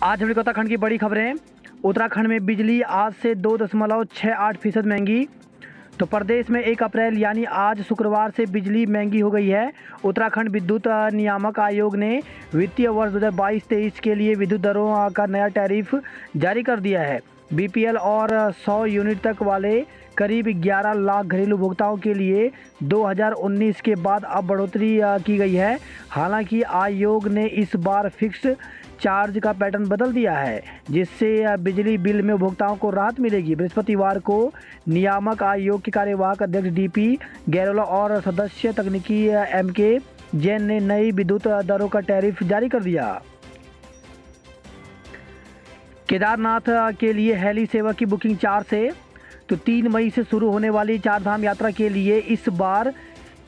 आज हमने उत्तराखंड की बड़ी खबरें। उत्तराखंड में बिजली आज से 2.68% महंगी। तो प्रदेश में 1 अप्रैल यानी आज शुक्रवार से बिजली महंगी हो गई है। उत्तराखंड विद्युत नियामक आयोग ने वित्तीय वर्ष 2022-23 के लिए विद्युत दरों का नया टैरिफ जारी कर दिया है। बीपीएल और 100 यूनिट तक वाले करीब 11 लाख घरेलू उपभोक्ताओं के लिए 2019 के बाद अब बढ़ोतरी की गई है। हालांकि आयोग ने इस बार फिक्स्ड चार्ज का पैटर्न बदल दिया है, जिससे बिजली बिल में उपभोक्ताओं को राहत मिलेगी। बृहस्पतिवार को नियामक आयोग के कार्यवाहक अध्यक्ष डीपी गैरोला और सदस्य तकनीकी एमके जैन ने नई विद्युत दरों का टैरिफ जारी कर दिया। केदारनाथ के लिए हेली सेवा की बुकिंग 4 से 3 मई से शुरू होने वाली चारधाम यात्रा के लिए इस बार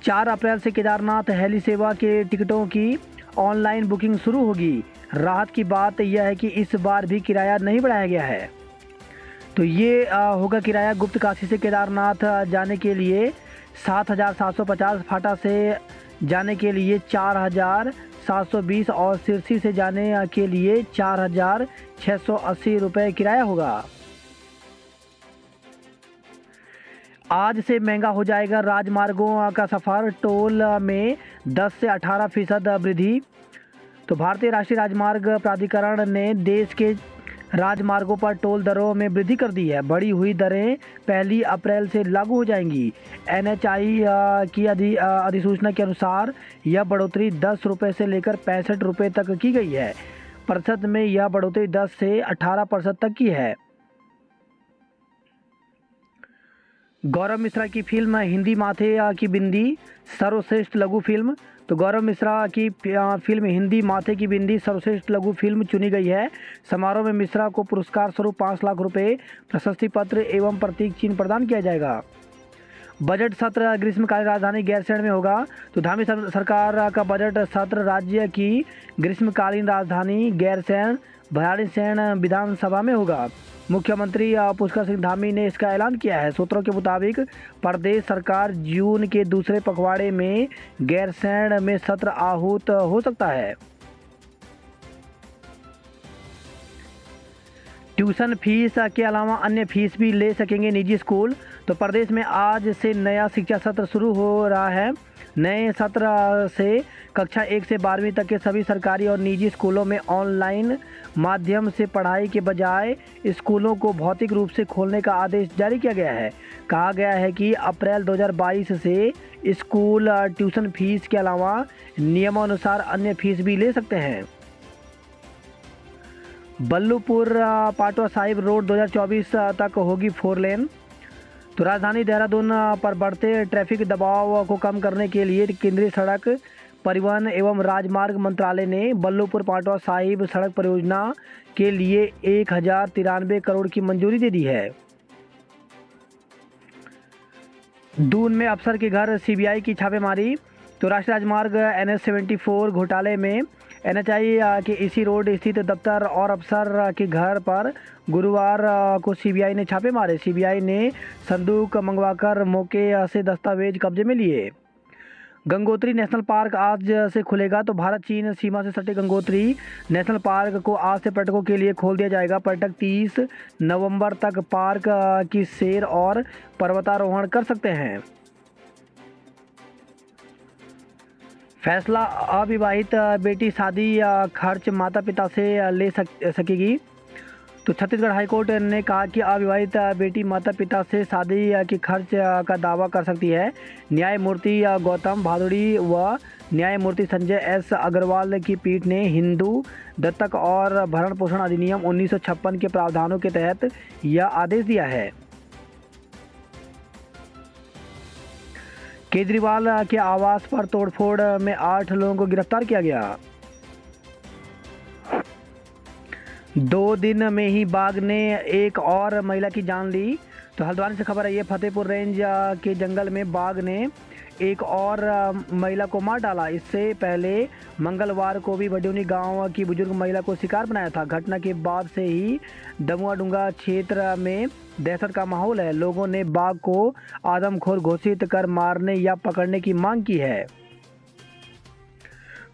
4 अप्रैल से केदारनाथ हेली सेवा के टिकटों की ऑनलाइन बुकिंग शुरू होगी। राहत की बात यह है कि इस बार भी किराया नहीं बढ़ाया गया है। तो ये होगा किराया गुप्त काशी से केदारनाथ जाने के लिए 7,750, फाटा से जाने के लिए 4,720 और सिरसी से जाने के लिए 4,680 रुपये किराया होगा। आज से महंगा हो जाएगा राजमार्गों का सफ़र। टोल में 10 से 18% वृद्धि। तो भारतीय राष्ट्रीय राजमार्ग प्राधिकरण ने देश के राजमार्गों पर टोल दरों में वृद्धि कर दी है। बढ़ी हुई दरें 1 अप्रैल से लागू हो जाएंगी। एनएचआई की अधिसूचना के अनुसार यह बढ़ोतरी 10 रुपये से लेकर 65 रुपये तक की गई है। प्रतिशत में यह बढ़ोतरी 10 से 18% तक की है। गौरव मिश्रा की फिल्म हिंदी माथे की बिंदी सर्वश्रेष्ठ लघु फिल्म। तो गौरव मिश्रा की फिल्म हिंदी माथे की बिंदी सर्वश्रेष्ठ लघु फिल्म चुनी गई है। समारोह में मिश्रा को पुरस्कार स्वरूप 5 लाख रुपए, प्रशस्ति पत्र एवं प्रतीक चिन्ह प्रदान किया जाएगा। बजट सत्र ग्रीष्मकालीन राजधानी गैरसैंण में होगा। तो धामी सरकार का बजट सत्र राज्य की ग्रीष्मकालीन राजधानी गैरसैंण भराड़ीसैंण विधानसभा में होगा। मुख्यमंत्री पुष्कर सिंह धामी ने इसका ऐलान किया है। सूत्रों के मुताबिक प्रदेश सरकार जून के दूसरे पखवाड़े में गैरसैंण में सत्र आहूत हो सकता है। ट्यूशन फीस के अलावा अन्य फीस भी ले सकेंगे निजी स्कूल। तो प्रदेश में आज से नया शिक्षा सत्र शुरू हो रहा है। नए सत्र से कक्षा 1 से 12वीं तक के सभी सरकारी और निजी स्कूलों में ऑनलाइन माध्यम से पढ़ाई के बजाय स्कूलों को भौतिक रूप से खोलने का आदेश जारी किया गया है। कहा गया है कि अप्रैल 2022 से स्कूल ट्यूशन फीस के अलावा नियमानुसार अन्य फीस भी ले सकते हैं। बल्लूपुर पाटवा साहिब रोड 2024 तक होगी 4 लेन। तो राजधानी देहरादून पर बढ़ते ट्रैफिक दबाव को कम करने के लिए केंद्रीय सड़क परिवहन एवं राजमार्ग मंत्रालय ने बल्लूपुर पाटवा साहिब सड़क परियोजना के लिए 1093 करोड़ की मंजूरी दे दी है। दून में अफसर के घर सीबीआई की छापेमारी। तो राष्ट्रीय राजमार्ग NH 74 घोटाले में एनएचआई के इसी रोड स्थित दफ्तर और अफसर के घर पर गुरुवार को सीबीआई ने छापे मारे। सीबीआई ने संदूक मंगवाकर मौके से दस्तावेज कब्जे में लिए। गंगोत्री नेशनल पार्क आज से खुलेगा। तो भारत चीन सीमा से सटे गंगोत्री नेशनल पार्क को आज से पर्यटकों के लिए खोल दिया जाएगा। पर्यटक 30 नवंबर तक पार्क की सैर और पर्वतारोहण कर सकते हैं। फैसला अविवाहित बेटी शादी खर्च माता पिता से ले सकेगी। तो छत्तीसगढ़ हाईकोर्ट ने कहा कि अविवाहित बेटी माता पिता से शादी के खर्च का दावा कर सकती है। न्यायमूर्ति गौतम भादुड़ी व न्यायमूर्ति संजय एस अग्रवाल की पीठ ने हिंदू दत्तक और भरण पोषण अधिनियम 1956 के प्रावधानों के तहत यह आदेश दिया है। केजरीवाल के आवास पर तोड़फोड़ में 8 लोगों को गिरफ्तार किया गया। 2 दिन में ही बाघ ने एक और महिला की जान ली। तो हल्द्वानी से खबर है, ये फतेहपुर रेंज के जंगल में बाघ ने एक और महिला को मार डाला। इससे पहले मंगलवार को भी बडूनी गांव की बुजुर्ग महिला को शिकार बनाया था। घटना के बाद से ही दमुआडुंगा क्षेत्र में दहशत का माहौल है। लोगों ने बाघ को आदमखोर घोषित कर मारने या पकड़ने की मांग की है।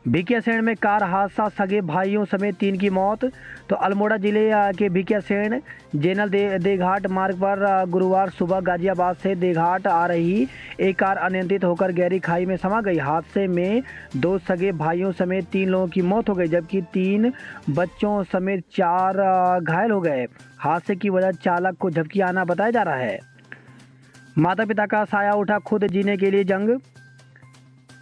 भिकियासैंण में कार हादसा, सगे भाइयों समेत 3 की मौत। तो अल्मोड़ा जिले के भिकियासैंण जेनल देघाट मार्ग पर गुरुवार सुबह गाजियाबाद से देघाट आ रही एक कार अनियंत्रित होकर गहरी खाई में समा गई। हादसे में 2 सगे भाइयों समेत 3 लोगों की मौत हो गई, जबकि 3 बच्चों समेत 4 घायल हो गए। हादसे की वजह चालक को झपकी आना बताया जा रहा है। माता पिता का साया उठा, खुद जीने के लिए जंग।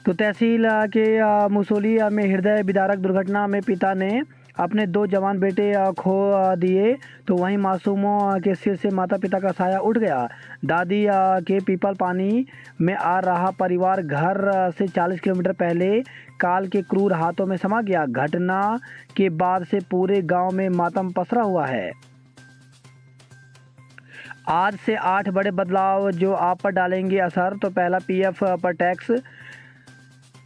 तो तहसील के मुसोली में हृदय विदारक दुर्घटना में पिता ने अपने 2 जवान बेटे खो दिए, तो वहीं मासूमों के सिर से माता पिता का साया उठ गया। दादी के पीपल पानी में आ रहा परिवार घर से 40 किलोमीटर पहले काल के क्रूर हाथों में समा गया। घटना के बाद से पूरे गांव में मातम पसरा हुआ है। आज से 8 बड़े बदलाव जो आप पर डालेंगे असर। तो पहला, पीएफ पर टैक्स,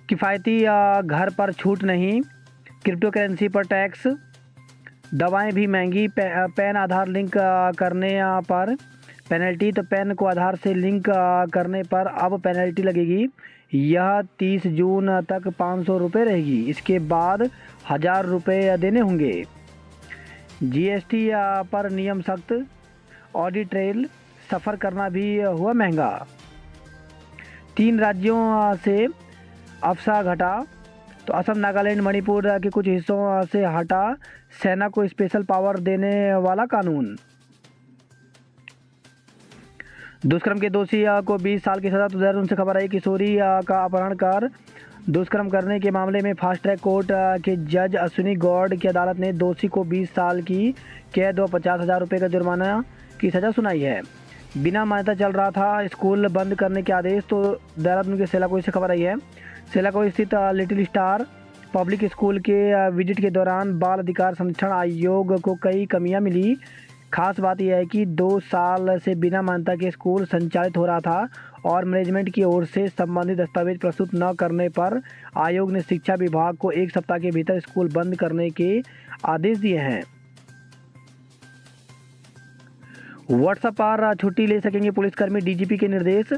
किफ़ायती घर पर छूट नहीं, क्रिप्टो करेंसी पर टैक्स, दवाएं भी महंगी, पैन आधार लिंक करने पर पेनल्टी। तो पैन को आधार से लिंक करने पर अब पेनल्टी लगेगी। यह 30 जून तक 500 रुपये रहेगी, इसके बाद 1000 रुपये देने होंगे। जीएसटी पर नियम सख्त, ऑडी ट्रेल सफ़र करना भी हुआ महंगा। 3 राज्यों से अफसा घटा। तो असम, नागालैंड, मणिपुर के कुछ हिस्सों से हटा सेना को स्पेशल पावर देने वाला कानून। दुष्कर्म के दोषी को 20 साल की सजा। तो देहरादून से खबर आई, किशोरी का अपहरण कर दुष्कर्म करने के मामले में फास्ट ट्रैक कोर्ट के जज अश्विनी गौड़ की अदालत ने दोषी को 20 साल की कैद और 50,000 रुपये का जुर्माना की सजा सुनाई है। बिना मान्यता चल रहा था स्कूल बंद करने के आदेश। तो देहरादून के सेलाकोई से खबर आई है, सेलाकोई स्थित लिटिल स्टार पब्लिक स्कूल के विजिट के दौरान बाल अधिकार संरक्षण आयोग को कई कमियां मिली। खास बात यह है कि 2 साल से बिना मान्यता के स्कूल संचालित हो रहा था और मैनेजमेंट की ओर से संबंधित दस्तावेज प्रस्तुत न करने पर आयोग ने शिक्षा विभाग को 1 सप्ताह के भीतर स्कूल बंद करने के आदेश दिए हैं। व्हाट्सएप पर छुट्टी ले सकेंगे पुलिसकर्मी, डीजीपी के निर्देश।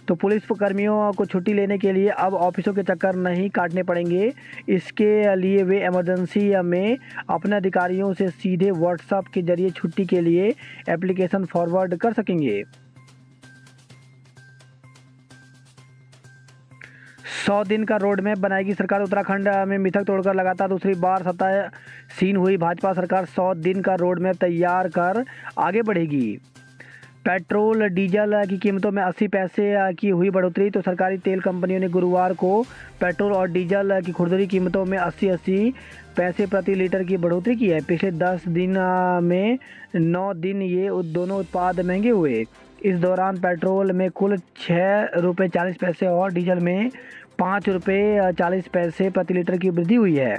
तो पुलिस कर्मियों को छुट्टी लेने के लिए अब ऑफिसों के चक्कर नहीं काटने पड़ेंगे। इसके लिए वे इमरजेंसी में अपने अधिकारियों से सीधे व्हाट्सएप के जरिए छुट्टी के लिए एप्लीकेशन फॉरवर्ड कर सकेंगे। 100 दिन का रोड मैप बनाएगी सरकार। उत्तराखंड में मिथक तोड़कर लगातार दूसरी बार सत्तासीन हुई भाजपा सरकार 100 दिन का रोड मैप तैयार कर आगे बढ़ेगी। पेट्रोल डीजल की कीमतों में 80 पैसे की हुई बढ़ोतरी। तो सरकारी तेल कंपनियों ने गुरुवार को पेट्रोल और डीजल की खुदरी कीमतों में 80 पैसे प्रति लीटर की बढ़ोतरी की है। पिछले 10 दिन में 9 दिन ये दोनों उत्पाद महंगे हुए। इस दौरान पेट्रोल में कुल 6 रुपये 40 पैसे और डीजल में 5 रुपये 40 पैसे प्रति लीटर की वृद्धि हुई है।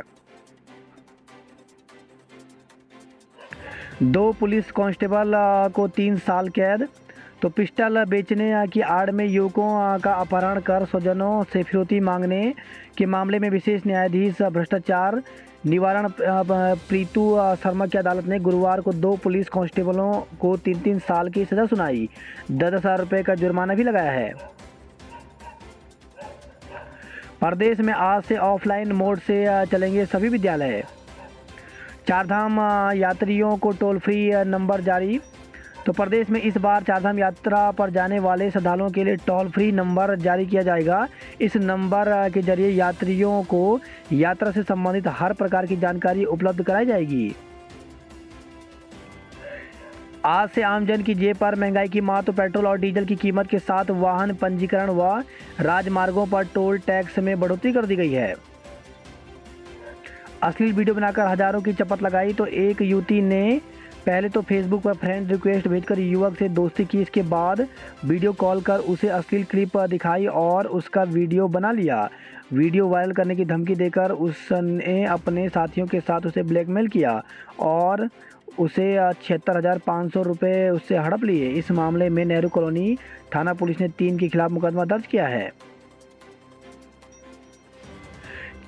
2 पुलिस कांस्टेबल को 3 साल कैद। तो पिस्टल बेचने की आड़ में युवकों का अपहरण कर स्वजनों से फिरौती मांगने के मामले में विशेष न्यायाधीश भ्रष्टाचार निवारण प्रीतू शर्मा की अदालत ने गुरुवार को 2 पुलिस कांस्टेबलों को 3-3 साल की सजा सुनाई। 10,000 रुपये का जुर्माना भी लगाया है। प्रदेश में आज से ऑफलाइन मोड से चलेंगे सभी विद्यालय। 4 धाम यात्रियों को टोल फ्री नंबर जारी। तो प्रदेश में इस बार 4 धाम यात्रा पर जाने वाले श्रद्धालुओं के लिए टोल फ्री नंबर जारी किया जाएगा। इस नंबर के जरिए यात्रियों को यात्रा से संबंधित हर प्रकार की जानकारी उपलब्ध कराई जाएगी। आज से आमजन की जेब पर महंगाई की मार। तो पेट्रोल और डीजल की कीमत के साथ वाहन पंजीकरण व राजमार्गों पर टोल टैक्स में बढ़ोतरी कर दी गई है। अश्लील वीडियो बनाकर हजारों की चपत लगाई। तो एक युवती ने पहले तो फेसबुक पर फ्रेंड रिक्वेस्ट भेजकर युवक से दोस्ती की, इसके बाद वीडियो कॉल कर उसे अश्लील क्लिप दिखाई और उसका वीडियो बना लिया। वीडियो वायरल करने की धमकी देकर उसने अपने साथियों के साथ उसे ब्लैकमेल किया और उसे 76,500 रुपये उससे हड़प लिए। इस मामले में नेहरू कॉलोनी थाना पुलिस ने 3 के खिलाफ मुकदमा दर्ज किया है।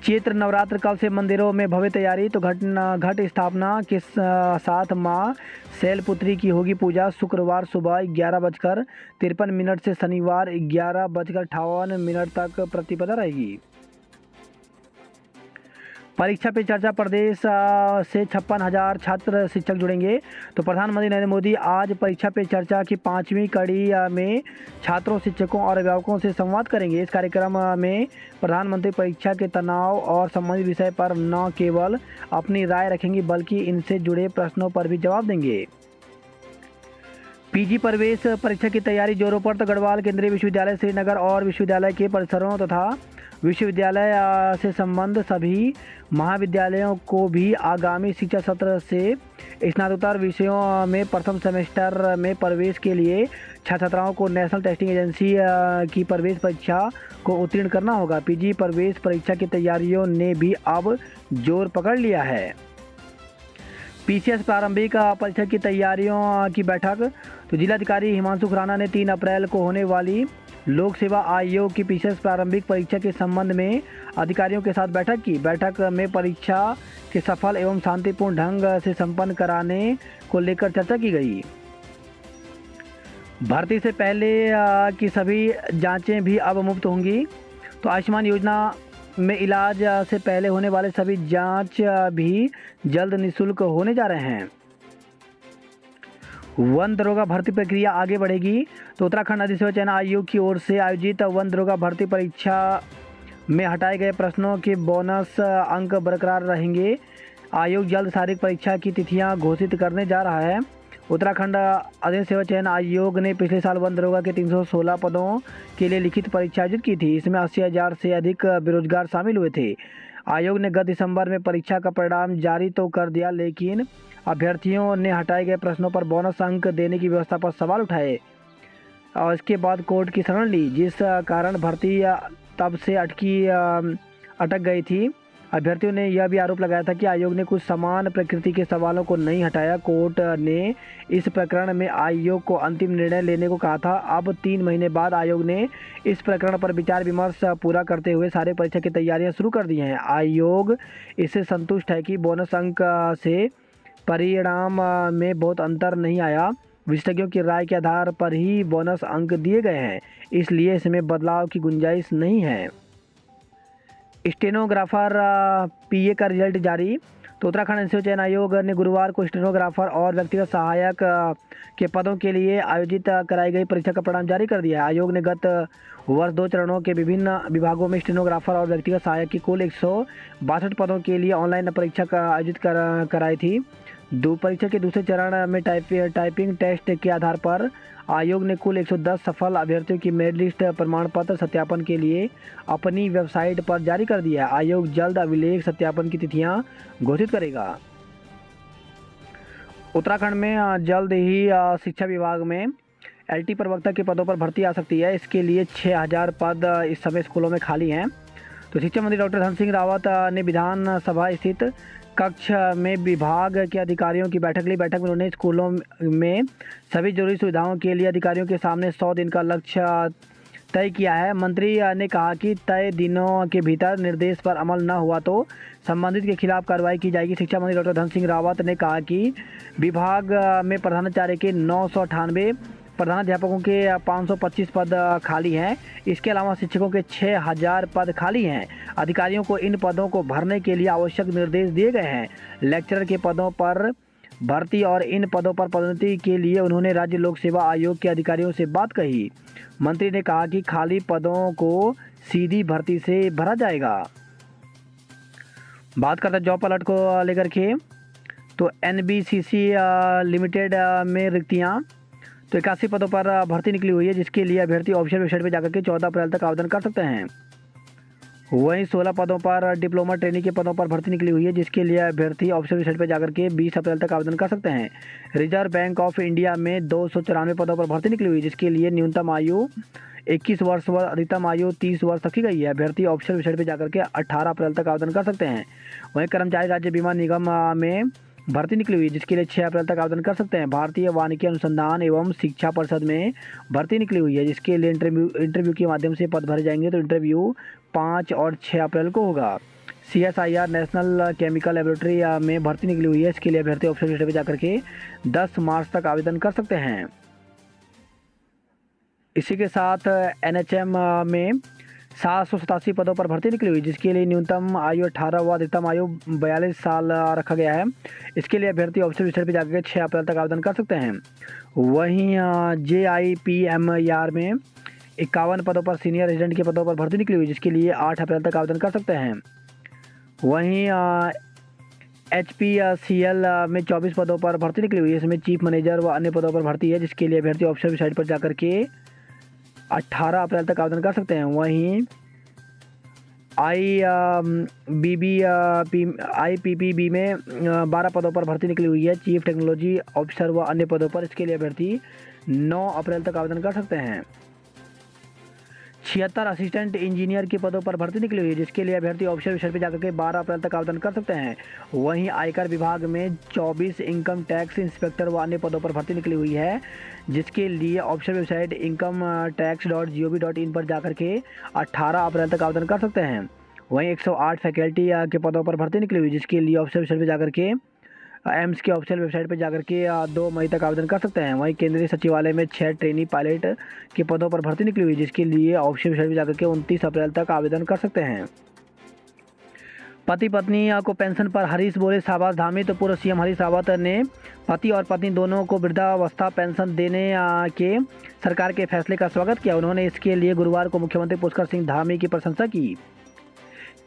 चैत्र नवरात्र कल से मंदिरों में भव्य तैयारी। तो घट स्थापना के साथ मां शैलपुत्री की होगी पूजा। शुक्रवार सुबह 11:53 से शनिवार 11:58 तक प्रतिपदा रहेगी। परीक्षा पे चर्चा, प्रदेश से 56,000 छात्र शिक्षक जुड़ेंगे। तो प्रधानमंत्री नरेंद्र मोदी आज परीक्षा पे चर्चा की 5वीं कड़ी में छात्रों, शिक्षकों और अभिभावकों से संवाद करेंगे। इस कार्यक्रम में प्रधानमंत्री परीक्षा के तनाव और संबंधित विषय पर न केवल अपनी राय रखेंगे बल्कि इनसे जुड़े प्रश्नों पर भी जवाब देंगे। पीजी प्रवेश परीक्षा की तैयारी जोरों पर। तो गढ़वाल केंद्रीय विश्वविद्यालय श्रीनगर और विश्वविद्यालय के परिसरों तथा विश्वविद्यालय से संबंध सभी महाविद्यालयों को भी आगामी शिक्षा सत्र से स्नातकोत्तर विषयों में प्रथम सेमेस्टर में प्रवेश के लिए छात्र-छात्राओं को नेशनल टेस्टिंग एजेंसी की प्रवेश परीक्षा को उत्तीर्ण करना होगा। पीजी प्रवेश परीक्षा की तैयारियों ने भी अब जोर पकड़ लिया है। पीसीएस प्रारंभिक परीक्षा की तैयारियों की बैठक। तो जिलाधिकारी हिमांशु खुराना ने 3 अप्रैल को होने वाली लोक सेवा आयोग की पीसीएस प्रारंभिक परीक्षा के संबंध में अधिकारियों के साथ बैठक की। बैठक में परीक्षा के सफल एवं शांतिपूर्ण ढंग से संपन्न कराने को लेकर चर्चा की गई। भर्ती से पहले की सभी जांचें भी अब मुफ्त होंगी। तो आयुष्मान योजना में इलाज से पहले होने वाले सभी जांच भी जल्द निःशुल्क होने जा रहे हैं। वन दरोगा भर्ती प्रक्रिया आगे बढ़ेगी। तो उत्तराखंड अधिसेवा चयन आयोग की ओर से आयोजित वन दरोगा भर्ती परीक्षा में हटाए गए प्रश्नों के बोनस अंक बरकरार रहेंगे। आयोग जल्द शारीरिक परीक्षा की तिथियां घोषित करने जा रहा है। उत्तराखंड अधिसेवा चयन आयोग ने पिछले साल वन दरोगा के 316 पदों के लिए लिखित परीक्षा आयोजित की थी। इसमें 80,000 से अधिक बेरोजगार शामिल हुए थे। आयोग ने गत दिसंबर में परीक्षा का परिणाम जारी तो कर दिया, लेकिन अभ्यर्थियों ने हटाए गए प्रश्नों पर बोनस अंक देने की व्यवस्था पर सवाल उठाए और इसके बाद कोर्ट की शरण ली, जिस कारण भर्ती तब से अटक गई थी। अभ्यर्थियों ने यह भी आरोप लगाया था कि आयोग ने कुछ समान प्रकृति के सवालों को नहीं हटाया। कोर्ट ने इस प्रकरण में आयोग को अंतिम निर्णय लेने को कहा था। अब 3 महीने बाद आयोग ने इस प्रकरण पर विचार विमर्श पूरा करते हुए सारे परीक्षा की तैयारियां शुरू कर दी हैं। आयोग इससे संतुष्ट है कि बोनस अंक से परिणाम में बहुत अंतर नहीं आया। विशेषज्ञों की राय के आधार पर ही बोनस अंक दिए गए हैं, इसलिए इसमें बदलाव की गुंजाइश नहीं है। स्टेनोग्राफर पीए का रिजल्ट जारी। तो उत्तराखंड अधिसेवा चयन आयोग ने गुरुवार को स्टेनोग्राफर और व्यक्तिगत सहायक के पदों के लिए आयोजित कराई गई परीक्षा का परिणाम जारी कर दिया है। आयोग ने गत वर्ष 2 चरणों के विभिन्न विभागों में स्टेनोग्राफर और व्यक्तिगत सहायक की कुल 162 पदों के लिए ऑनलाइन परीक्षा का आयोजित कराई थी। परीक्षा के दूसरे चरण में टाइपिंग टेस्ट के आधार पर आयोग ने कुल 110 सफल अभ्यर्थियों की मेरिट लिस्ट प्रमाण पत्र सत्यापन के लिए अपनी वेबसाइट पर जारी कर दिया है। आयोग जल्द अभिलेख सत्यापन की तिथियां घोषित करेगा। उत्तराखंड में जल्द ही शिक्षा विभाग में एलटी प्रवक्ता के पदों पर भर्ती आ सकती है। इसके लिए 6,000 पद इस समय स्कूलों में खाली हैं। तो शिक्षा मंत्री डॉक्टर धन सिंह रावत ने विधानसभा स्थित कक्ष में विभाग के अधिकारियों की बैठक ली। बैठक में उन्होंने स्कूलों में सभी जरूरी सुविधाओं के लिए अधिकारियों के सामने 100 दिन का लक्ष्य तय किया है। मंत्री ने कहा कि तय दिनों के भीतर निर्देश पर अमल न हुआ तो संबंधित के खिलाफ कार्रवाई की जाएगी। शिक्षा मंत्री डॉक्टर धन सिंह रावत ने कहा कि विभाग में प्रधानाचार्य के 998, प्रधानाध्यापकों के 525 पद खाली हैं। इसके अलावा शिक्षकों के 6,000 पद खाली हैं। अधिकारियों को इन पदों को भरने के लिए आवश्यक निर्देश दिए गए हैं। लेक्चरर के पदों पर भर्ती और इन पदों पर पदोन्नति के लिए उन्होंने राज्य लोक सेवा आयोग के अधिकारियों से बात कही। मंत्री ने कहा कि खाली पदों को सीधी भर्ती से भरा जाएगा। बात करते हैं जॉब अलर्ट को लेकर के। तो एनबीसीसी लिमिटेड में रिक्तियाँ। तो 81 पदों पर भर्ती निकली हुई है, जिसके लिए अभ्यर्थी ऑफिशियल वेबसाइट पर जाकर के 14 अप्रैल तक आवेदन कर सकते हैं। वहीं 16 पदों पर डिप्लोमा ट्रेनिंग के पदों पर भर्ती निकली हुई है, जिसके लिए अभ्यर्थी ऑफिशियल वेबसाइट पर जाकर के 20 अप्रैल तक आवेदन कर सकते हैं। रिजर्व बैंक ऑफ इंडिया में 294 पदों पर भर्ती निकली हुई है, जिसके लिए न्यूनतम आयु 21 वर्ष व अधिकतम आयु 30 वर्ष तक की गई है। अभ्यर्थी ऑफिशियल वेबसाइट पर जाकर के 18 अप्रैल तक आवेदन कर सकते हैं। वहीं कर्मचारी राज्य बीमा निगम में भर्ती निकली हुई है, जिसके लिए 6 अप्रैल तक आवेदन कर सकते हैं। भारतीय वानिकी अनुसंधान एवं शिक्षा परिषद में भर्ती निकली हुई है, जिसके लिए इंटरव्यू के माध्यम से पद भरे जाएंगे। तो इंटरव्यू 5 और 6 अप्रैल को होगा। CSIR नेशनल केमिकल लेबोरेटरी में भर्ती निकली हुई है, इसके लिए अभ्यर्थी ऑफिशियल वेबसाइट पर जाकर के 10 मार्च तक आवेदन कर सकते हैं। इसी के साथ NHM में 787 पदों पर भर्ती निकली हुई, जिसके लिए न्यूनतम आयु 18 व अधिकतम आयु 42 साल रखा गया है। इसके लिए अभ्यर्थी ऑफिशियल वेबसाइट पर जाकर 6 अप्रैल तक आवेदन कर सकते हैं। वहीं JIPMER में 51 पदों पर सीनियर रेजिडेंट के पदों पर भर्ती निकली हुई, जिसके लिए 8 अप्रैल तक आवेदन कर सकते हैं। वहीं HPCL में 24 पदों पर भर्ती निकली हुई है, इसमें चीफ मैनेजर व अन्य पदों पर भर्ती है, जिसके लिए अभ्यर्थी ऑफिशियल वेबसाइट पर जाकर के 18 अप्रैल तक आवेदन कर सकते हैं। वहीं IPPB में 12 पदों पर भर्ती निकली हुई है, चीफ टेक्नोलॉजी ऑफिसर व अन्य पदों पर। इसके लिए अभ्यर्थी 9 अप्रैल तक आवेदन कर सकते हैं। 76 असिस्टेंट इंजीनियर के पदों पर भर्ती निकली हुई है, जिसके लिए अभ्यर्थी ऑफिशियल वेबसाइट पर जाकर के 12 अप्रैल तक आवेदन कर सकते हैं। वहीं आयकर विभाग में 24 इनकम टैक्स इंस्पेक्टर व अन्य पदों पर भर्ती निकली हुई है, जिसके लिए ऑफिशियल वेबसाइट incometax.gov.in पर जाकर के 18 अप्रैल तक आवेदन कर सकते हैं। वहीं 108 फैकल्टी के पदों पर भर्ती निकली हुई, जिसके लिए ऑफिशियल वेबसाइट पर जाकर के एम्स के ऑफिशियल वेबसाइट पर जाकर के 2 मई तक आवेदन कर सकते हैं। वहीं केंद्रीय सचिवालय में 6 ट्रेनी पायलट के पदों पर भर्ती निकली हुई, जिसके लिए ऑफिशियल वेबसाइट पर जाकर के 29 अप्रैल तक आवेदन कर सकते हैं। पति पत्नी को पेंशन पर हरीश बोले शाहबाज धामी। तो पूर्व CM हरीश रावत ने पति और पत्नी दोनों को वृद्धावस्था पेंशन देने के सरकार के फैसले का स्वागत किया। उन्होंने इसके लिए गुरुवार को मुख्यमंत्री पुष्कर सिंह धामी की प्रशंसा की।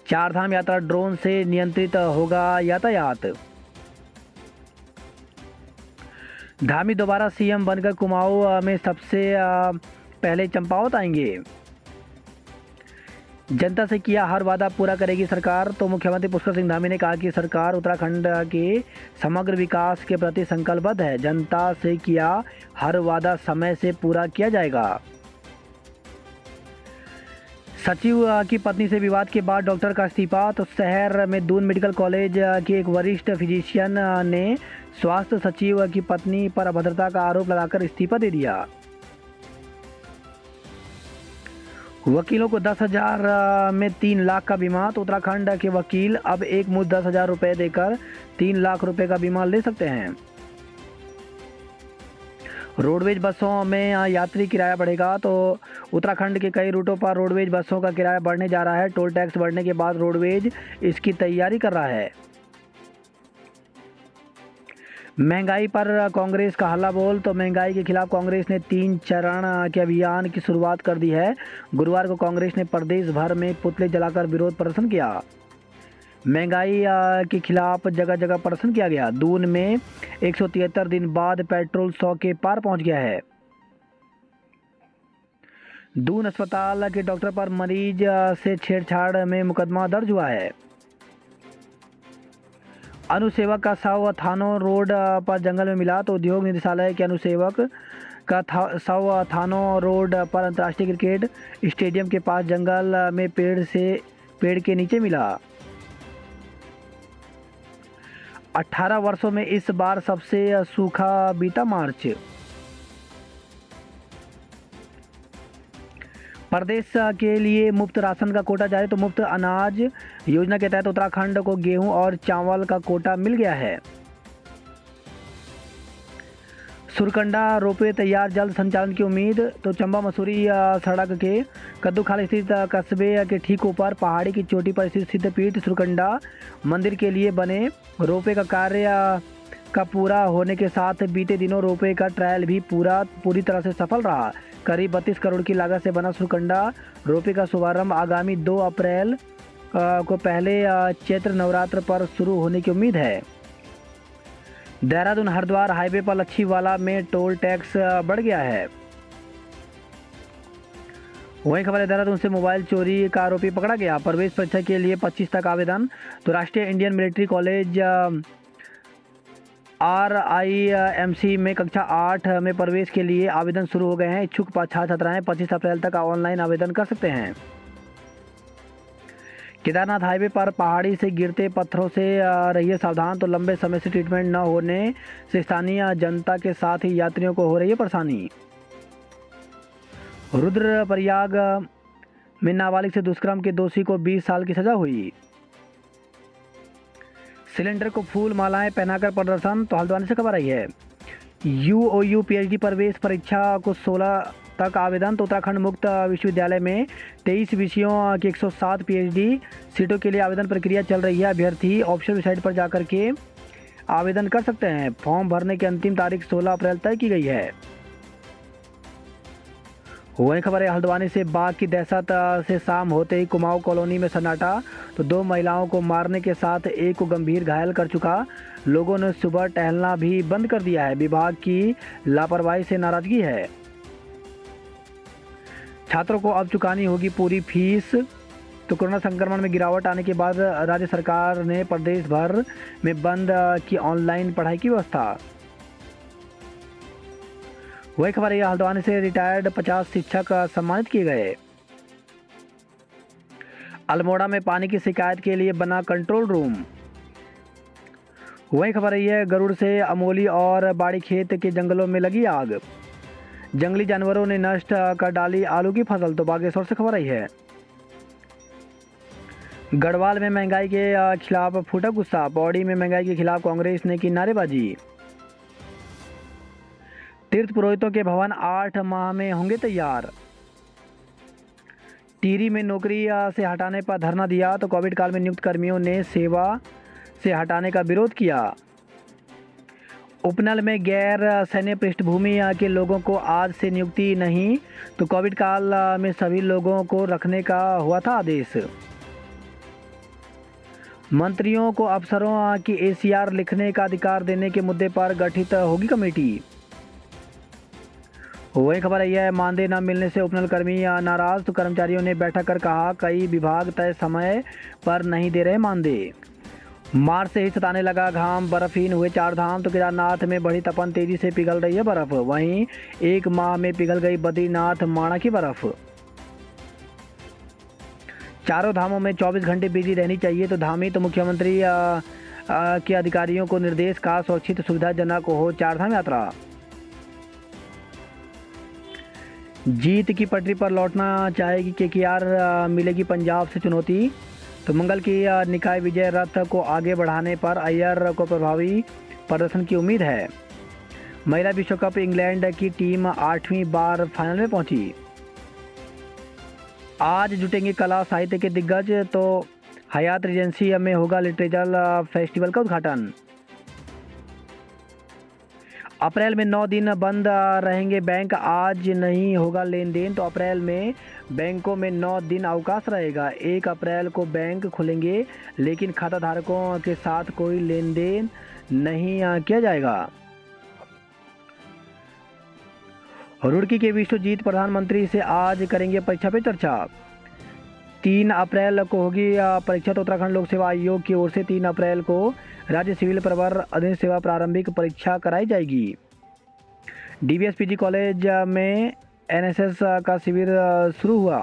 4 धाम यात्रा ड्रोन से नियंत्रित होगा यातायात। धामी दोबारा CM बनकर कुमाऊं में सबसे पहले चंपावत आएंगे। जनता से किया हर वादा पूरा करेगी सरकार। तो मुख्यमंत्री पुष्कर सिंह धामी ने कहा कि सरकार उत्तराखंड के समग्र विकास के प्रति संकल्पबद्ध है। जनता से किया हर वादा समय से पूरा किया जाएगा। सचिव की पत्नी से विवाद के बाद डॉक्टर का इस्तीफा। तो शहर में दून मेडिकल कॉलेज के एक वरिष्ठ फिजिशियन ने स्वास्थ्य सचिव की पत्नी पर अभद्रता का आरोप लगाकर इस्तीफा दे दिया। वकीलों को 10,000 में 3 लाख का बीमा। तो उत्तराखंड के वकील अब एक मुश्त 10,000 रुपये देकर 3 लाख रुपए का बीमा ले सकते हैं। रोडवेज बसों में यात्री किराया बढ़ेगा। तो उत्तराखंड के कई रूटों पर रोडवेज बसों का किराया बढ़ने जा रहा है। टोल टैक्स बढ़ने के बाद रोडवेज इसकी तैयारी कर रहा है। महंगाई पर कांग्रेस का हल्ला बोल। तो महंगाई के खिलाफ कांग्रेस ने 3 चरण के अभियान की शुरुआत कर दी है। गुरुवार को कांग्रेस ने प्रदेश भर में पुतले जलाकर विरोध प्रदर्शन किया। महंगाई के खिलाफ जगह जगह प्रदर्शन किया गया। दून में 173 दिन बाद पेट्रोल 100 के पार पहुंच गया है। दून अस्पताल के डॉक्टर पर मरीज से छेड़छाड़ में मुकदमा दर्ज हुआ है। अनुसेवक का शव थानों रोड पर जंगल में मिला। तो उद्योग निदेशालय के अनुसेवक का शव थानों रोड पर अंतर्राष्ट्रीय क्रिकेट स्टेडियम के पास जंगल में पेड़ के नीचे मिला। 18 वर्षों में इस बार सबसे सूखा बीता मार्च। प्रदेश के लिए मुफ्त राशन का कोटा जारी। तो मुफ्त अनाज योजना के तहत उत्तराखंड को गेहूं और चावल का कोटा मिल गया है। सुरकंडा रोपवे तैयार, जल्द संचालन की उम्मीद। तो चंबा मसूरी सड़क के कद्दूखाल स्थित कस्बे के ठीक ऊपर पहाड़ी की चोटी पर स्थित सिद्धपीठ सुरकंडा मंदिर के लिए बने रोपवे का कार्य का पूरा होने के साथ बीते दिनों रोपवे का ट्रायल भी पूरी तरह से सफल रहा। करीब 32 करोड़ की लागत से बना सुरकंडा रोपवे का शुभारंभ आगामी 2 अप्रैल को पहले चैत्र नवरात्र पर शुरू होने की उम्मीद है। देहरादून हरिद्वार हाईवे पर लच्छीवाला में टोल टैक्स बढ़ गया है। वहीं खबर है देहरादून से मोबाइल चोरी का आरोपी पकड़ा गया। प्रवेश परीक्षा के लिए 25 तक आवेदन। तो राष्ट्रीय इंडियन मिलिट्री कॉलेज RIMC में कक्षा 8 में प्रवेश के लिए आवेदन शुरू हो गए हैं। इच्छुक छात्र छात्राएं 25 अप्रैल तक ऑनलाइन आवेदन कर सकते हैं। केदारनाथ हाईवे पर पहाड़ी से गिरते पत्थरों से रहिए सावधान। तो लंबे समय से ट्रीटमेंट न होने से स्थानीय जनता के साथ ही यात्रियों को हो रही है परेशानी। रुद्रप्रयाग में नाबालिग से दुष्कर्म के दोषी को 20 साल की सजा हुई। सिलेंडर को फूल मालाएं पहनाकर प्रदर्शन। तो हल्द्वानी से खबर आई है। UOU PhD प्रवेश परीक्षा को 16 तक आवेदन। तो उत्तराखंड मुक्त विश्वविद्यालय में 23 विषयों की 107 पीएचडी सीटों के लिए आवेदन प्रक्रिया चल रही है। अभ्यर्थी ऑफिशियल वेबसाइट पर जाकर के आवेदन कर सकते हैं। फॉर्म भरने की अंतिम तारीख 16 अप्रैल तय की गई है। वही खबर है हल्द्वानी से बाघ की दहशत से शाम होते ही कुमाऊं कॉलोनी में सन्नाटा। तो 2 महिलाओं को मारने के साथ एक को गंभीर घायल कर चुका। लोगों ने सुबह टहलना भी बंद कर दिया है। विभाग की लापरवाही से नाराजगी है। छात्रों को अब चुकानी होगी पूरी फीस। तो कोरोना संक्रमण में गिरावट आने के बाद राज्य सरकार ने प्रदेश भर में बंद की ऑनलाइन पढ़ाई की व्यवस्था। वही खबर है हल्द्वानी से रिटायर्ड 50 शिक्षक सम्मानित किए गए। अल्मोड़ा में पानी की शिकायत के लिए बना कंट्रोल रूम। वही खबर है गरुड़ से अमोली और बाड़ी खेत के जंगलों में लगी आग। जंगली जानवरों ने नष्ट कर डाली आलू की फसल। तो बागेश्वर से खबर आई है गढ़वाल में महंगाई के खिलाफ फूटा गुस्सा। पौड़ी में महंगाई के खिलाफ कांग्रेस ने की नारेबाजी। तीर्थ पुरोहितों के भवन 8 माह में होंगे तैयार। टिहरी में नौकरी से हटाने पर धरना दिया। तो कोविड काल में नियुक्त कर्मियों ने सेवा से हटाने का विरोध किया। उपनल में गैर सैन्य पृष्ठभूमि के लोगों को आज से नियुक्ति नहीं। तो कोविड काल में सभी लोगों को रखने का हुआ था आदेश। मंत्रियों को अफसरों की एसीआर लिखने का अधिकार देने के मुद्दे पर गठित होगी कमेटी। वही खबर है मानदेय न मिलने से उपनल कर्मी नाराज। तो कर्मचारियों ने बैठक कर कहा कई विभाग तय समय पर नहीं दे रहे मानदेय। मार्च से ही सताने लगा घाम। बर्फहीन हुए 4 धाम। तो केदारनाथ में बढ़ी तपन, तेजी से पिघल रही है बर्फ। वहीं 1 माह में पिघल गई बद्रीनाथ माणा की बर्फ। चारों धामों में 24 घंटे बिजली रहनी चाहिए। तो धामी तो मुख्यमंत्री के अधिकारियों को निर्देश का सुरक्षित सुविधाजनक हो 4 धाम यात्रा। जीत की पटरी पर लौटना चाहेगी केकेआर, मिलेगी पंजाब से चुनौती। तो मंगल की निकाय विजय रथ को आगे बढ़ाने पर अय्यर को प्रभावी प्रदर्शन की उम्मीद है। महिला विश्व कप इंग्लैंड की टीम 8वीं बार फाइनल में पहुंची। आज जुटेंगे कला साहित्य के दिग्गज। तो हयात रेजेंसी में होगा लिटरेचर फेस्टिवल का उद्घाटन। अप्रैल में 9 दिन बंद रहेंगे बैंक, आज नहीं होगा लेन देन। तो अप्रैल में बैंकों में 9 दिन अवकाश रहेगा। 1 अप्रैल को बैंक खुलेंगे लेकिन खाता धारकों के साथ कोई लेन देन नहीं किया जाएगा। रुड़की के विश्वजीत प्रधानमंत्री से आज करेंगे परीक्षा पे चर्चा। 3 अप्रैल को होगी परीक्षा। तो उत्तराखंड लोक सेवा आयोग की ओर से 3 अप्रैल को राज्य सिविल प्रवर अधीन सेवा प्रारंभिक परीक्षा कराई जाएगी। डीवीएस पीजी कॉलेज में एनएसएस का शिविर शुरू हुआ।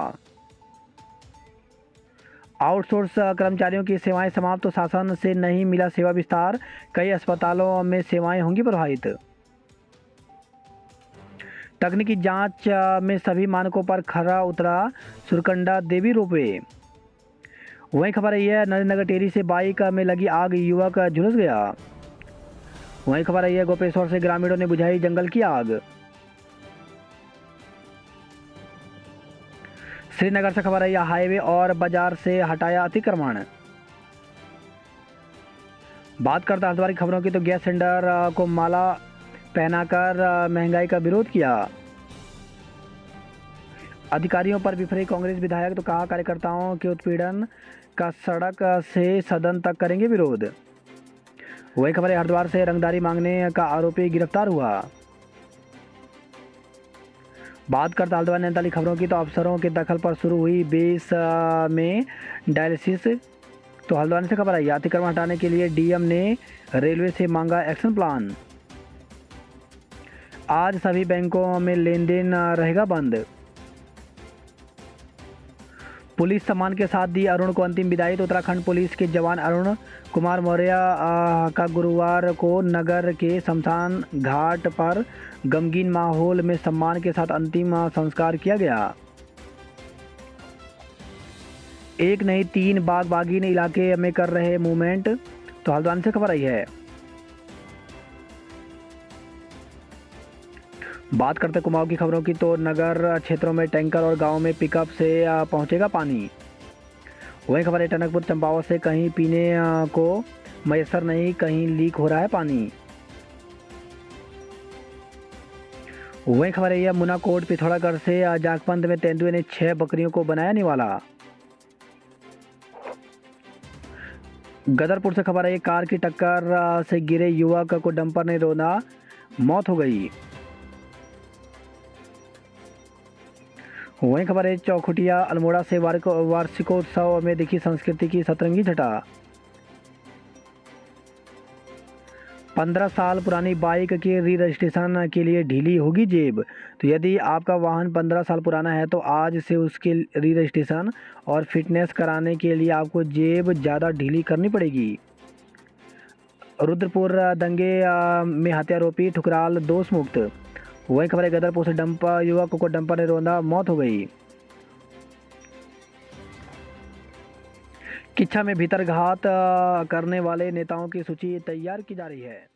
आउटसोर्स कर्मचारियों की सेवाएं समाप्त। तो शासन से नहीं मिला सेवा विस्तार, कई अस्पतालों में सेवाएं होंगी प्रभावित। तकनीकी जांच में सभी मानकों पर खरा उतरा सुरकंडा देवी रोपवे। वहीं खबर है नरेंद्रनगर टेरी से बाइक में लगी आग, युवक झुलस गया। वहीं खबर है गोपेश्वर से ग्रामीणों ने बुझाई जंगल की आग। श्रीनगर से खबर है हाईवे और बाजार से हटाया अतिक्रमण। बात करते हैं हल्द्वानी खबरों की। तो गैस सिलेंडर को माला पहनाकर महंगाई का विरोध किया। अधिकारियों पर बिफरे कांग्रेस विधायक। तो कहा कार्यकर्ताओं के उत्पीड़न का सड़क से सदन तक करेंगे विरोध। वही खबर है हरिद्वार से रंगदारी मांगने का आरोपी गिरफ्तार हुआ। बात करते हल्द्वानी नैनीताल खबरों की। तो अफसरों के दखल पर शुरू हुई बेस में डायलिसिस। तो हल्द्वानी से खबर आई अतिक्रमण हटाने के लिए डीएम ने रेलवे से मांगा एक्शन प्लान। आज सभी बैंकों में लेन देन रहेगा बंद। पुलिस सम्मान के साथ दी अरुण को अंतिम विदाई। तो उत्तराखंड पुलिस के जवान अरुण कुमार मौर्य का गुरुवार को नगर के शमशान घाट पर गमगीन माहौल में सम्मान के साथ अंतिम संस्कार किया गया। एक नहीं 3 बाग बागीन इलाके में कर रहे मूवमेंट। तो हल्द्वानी से खबर आई है। बात करते हैं कुमाऊं की खबरों की, तो नगर क्षेत्रों में टैंकर और गांव में पिकअप से पहुंचेगा पानी। वही खबर है टनकपुर चंपावत से कहीं पीने को मैसर नहीं, कहीं लीक हो रहा है पानी। वही खबर है यह कोट पिथौरागढ़ से जागपंत में तेंदुए ने 6 बकरियों को बनाया निवाला। गदरपुर से खबर है कार की टक्कर से गिरे युवक को डंपर ने रौंदा, मौत हो गई। वहीं खबर है चौखुटिया अल्मोड़ा से वार्षिकोत्सव में दिखी संस्कृति की सतरंगी छटा। 15 साल पुरानी बाइक के री रजिस्ट्रेशन के लिए ढीली होगी जेब। तो यदि आपका वाहन 15 साल पुराना है तो आज से उसके री रजिस्ट्रेशन और फिटनेस कराने के लिए आपको जेब ज़्यादा ढीली करनी पड़ेगी। रुद्रपुर दंगे में हत्यारोपी ठुकराल दोष मुक्त। वही खबर है गदरपुर से युवक को डंपर ने रौंदा, मौत हो गई। किच्छा में भीतर घात करने वाले नेताओं की सूची तैयार की जा रही है।